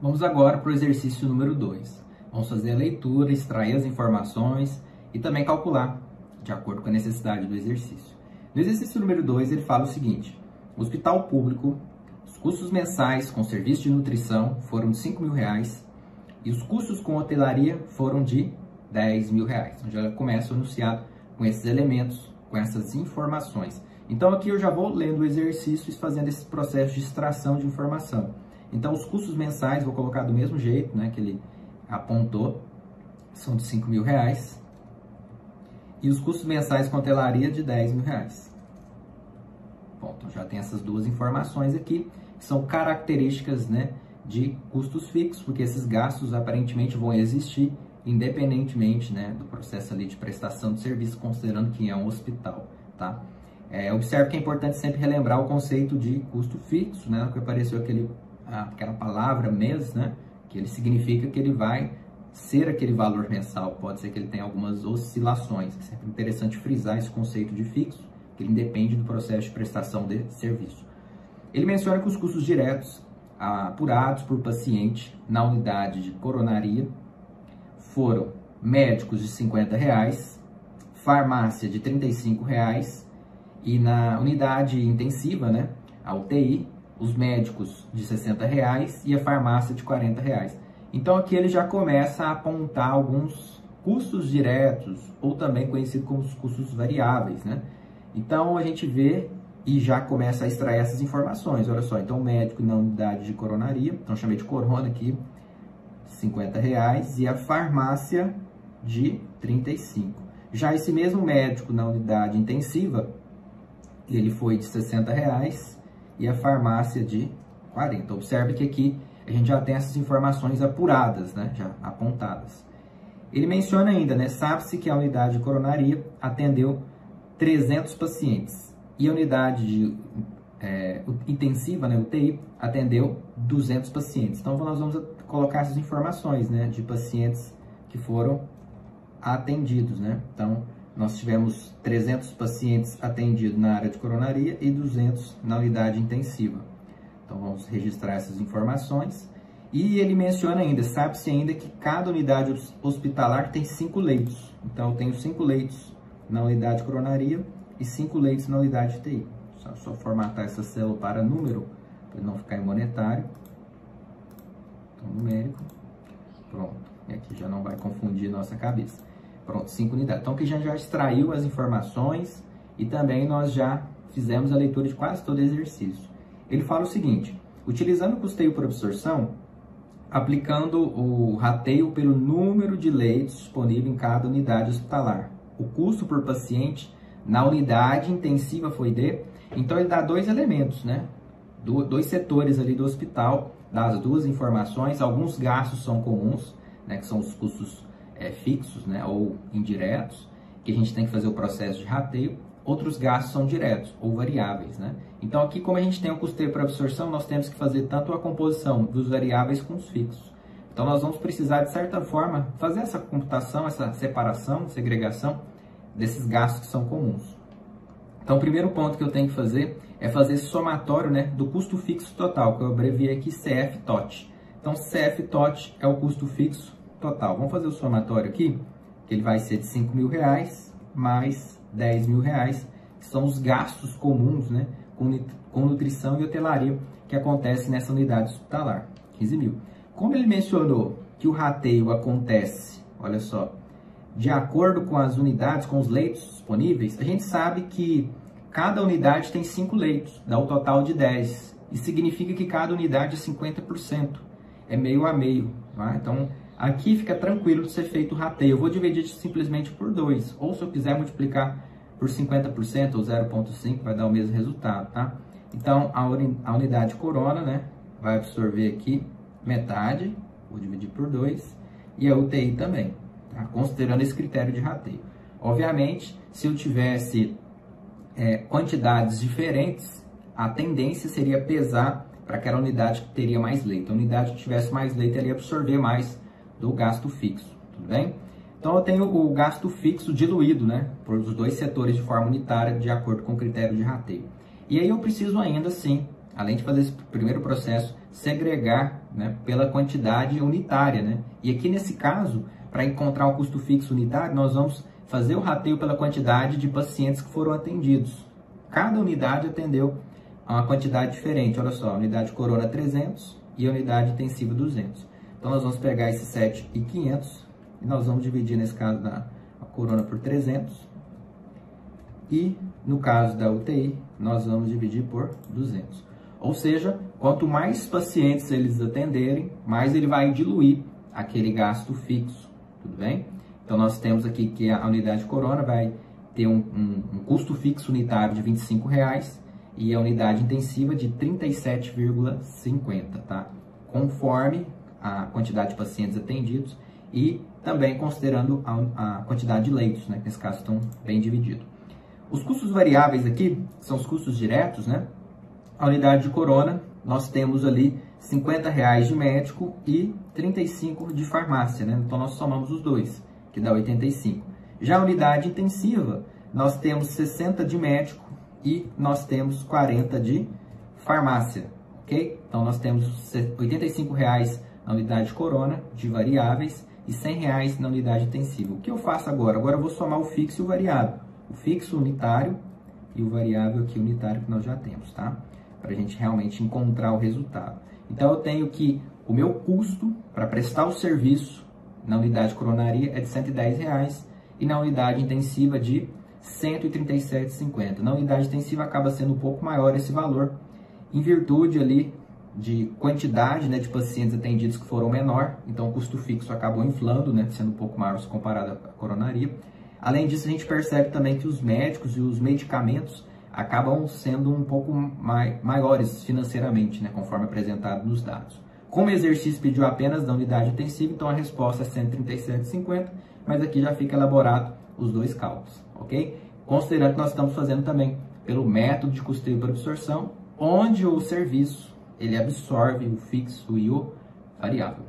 Vamos agora para o exercício número 2. Vamos fazer a leitura, extrair as informações e também calcular, de acordo com a necessidade do exercício. No exercício número 2, ele fala o seguinte: o hospital público, os custos mensais com serviço de nutrição foram de R$5.000 e os custos com hotelaria foram de R$10.000. Então já começa o enunciado com esses elementos, com essas informações. Então aqui eu já vou lendo o exercício e fazendo esse processo de extração de informação. Então os custos mensais, vou colocar do mesmo jeito, né, que ele apontou, são de R$5.000. E os custos mensais com hotelaria de R$10.000. Bom, então já tem essas duas informações aqui, que são características, né, de custos fixos, porque esses gastos aparentemente vão existir independentemente, né, do processo ali de prestação de serviço, considerando que é um hospital, tá? Observe que é importante sempre relembrar o conceito de custo fixo, né, que apareceu aquela palavra mês, né, que ele significa que ele vai ser aquele valor mensal, pode ser que ele tenha algumas oscilações. É sempre interessante frisar esse conceito de fixo, que ele independe do processo de prestação de serviço. Ele menciona que os custos diretos apurados por paciente na unidade de coronaria foram médicos de R$50, farmácia de R$35 e na unidade intensiva, né, a UTI, os médicos de R$60 e a farmácia de R$40. Então aqui ele já começa a apontar alguns custos diretos, ou também conhecido como os custos variáveis, né? Então a gente vê e já começa a extrair essas informações. Olha só, então o médico na unidade de coronaria, então chamei de corona aqui, R$50 e a farmácia de R$35. Já esse mesmo médico na unidade intensiva, ele foi de R$60 e a farmácia de R$40. Observe que aqui a gente já tem essas informações apuradas, né, já apontadas. Ele menciona ainda, né, sabe-se que a unidade de coronaria atendeu 300 pacientes e a unidade de intensiva, né, UTI, atendeu 200 pacientes. Então nós vamos colocar essas informações, né, de pacientes que foram atendidos, né? Então nós tivemos 300 pacientes atendidos na área de coronaria e 200 na unidade intensiva. Então vamos registrar essas informações. E ele menciona ainda, sabe-se ainda que cada unidade hospitalar tem 5 leitos. Então eu tenho 5 leitos na unidade de coronaria e 5 leitos na unidade de TI. Só formatar essa célula para número, para não ficar em monetário. Então numérico. Pronto. E aqui já não vai confundir nossa cabeça. Pronto, 5 unidades. Então aqui já extraiu as informações e também nós já fizemos a leitura de quase todo o exercício. Ele fala o seguinte: utilizando o custeio por absorção, aplicando o rateio pelo número de leitos disponível em cada unidade hospitalar, o custo por paciente na unidade intensiva foi de... Então ele dá dois elementos, né? Dois setores ali do hospital, dá as duas informações. Alguns gastos são comuns, né? Que são os custos fixos, né? Ou indiretos, que a gente tem que fazer o processo de rateio. Outros gastos são diretos ou variáveis, né? Então aqui, como a gente tem o custeio por absorção, nós temos que fazer tanto a composição dos variáveis com os fixos. Então nós vamos precisar, de certa forma, fazer essa computação, essa separação, segregação desses gastos que são comuns. Então o primeiro ponto que eu tenho que fazer é fazer esse somatório, né, do custo fixo total, que eu abreviei aqui CF-TOT. Então CF-TOT é o custo fixo total. Vamos fazer o somatório aqui, que ele vai ser de R$5.000 mais R$10.000, que são os gastos comuns, né, com nutrição e hotelaria que acontece nessa unidade hospitalar, 15.000. Como ele mencionou que o rateio acontece, olha só, de acordo com as unidades, com os leitos disponíveis, a gente sabe que cada unidade tem 5 leitos, dá o total de 10. Isso significa que cada unidade é 50%, é meio a meio, tá? Então aqui fica tranquilo de ser feito o rateio. Eu vou dividir simplesmente por 2, ou se eu quiser multiplicar por 50% ou 0,5, vai dar o mesmo resultado, tá? Então a unidade corona, né, vai absorver aqui metade, vou dividir por 2, e a UTI também, tá? Considerando esse critério de rateio. Obviamente, se eu tivesse quantidades diferentes, a tendência seria pesar para aquela unidade que teria mais leito. A unidade que tivesse mais leito, ela ia absorver mais do gasto fixo, tudo bem? Então eu tenho o gasto fixo diluído, né, por os dois setores de forma unitária, de acordo com o critério de rateio. E aí eu preciso ainda, sim, além de fazer esse primeiro processo, segregar, né, pela quantidade unitária, né? E aqui nesse caso, para encontrar o custo fixo unitário, nós vamos fazer o rateio pela quantidade de pacientes que foram atendidos. Cada unidade atendeu a uma quantidade diferente. Olha só, a unidade corona 300 e a unidade intensiva 200. Então nós vamos pegar esses 7.500 e nós vamos dividir, nesse caso, a corona por 300. E no caso da UTI, nós vamos dividir por 200. Ou seja, quanto mais pacientes eles atenderem, mais ele vai diluir aquele gasto fixo, tudo bem? Então nós temos aqui que a unidade corona vai ter um custo fixo unitário de R$ 25,00 e a unidade intensiva de R$ 37,50, tá? Conforme a quantidade de pacientes atendidos e também considerando a quantidade de leitos, né? Que nesse caso estão bem divididos. Os custos variáveis aqui são os custos diretos, né? A unidade de corona, nós temos ali R$ 50,00 de médico e R$ 35,00 de farmácia, né? Então nós somamos os dois, que dá 85. Já a unidade intensiva, nós temos 60 de médico e nós temos 40 de farmácia, ok? Então nós temos R$ 85,00 na unidade de corona de variáveis e R$ 100,00 na unidade intensiva. O que eu faço agora? Agora eu vou somar o fixo e o variável. O fixo unitário e o variável aqui unitário que nós já temos, tá? Para a gente realmente encontrar o resultado. Então eu tenho que o meu custo para prestar o serviço na unidade coronaria é de R$ 110,00 e na unidade intensiva de R$ 137,50. Na unidade intensiva acaba sendo um pouco maior esse valor, em virtude ali de quantidade, né, de pacientes atendidos que foram menor, então o custo fixo acabou inflando, né, sendo um pouco maior se comparado à coronaria. Além disso, a gente percebe também que os médicos e os medicamentos acabam sendo um pouco maiores financeiramente, né, conforme apresentado nos dados. Como o exercício pediu apenas da unidade intensiva, então a resposta é 137,50, mas aqui já fica elaborado os dois cálculos, ok? Considerando que nós estamos fazendo também pelo método de custeio por absorção, onde o serviço ele absorve o fixo e o variável.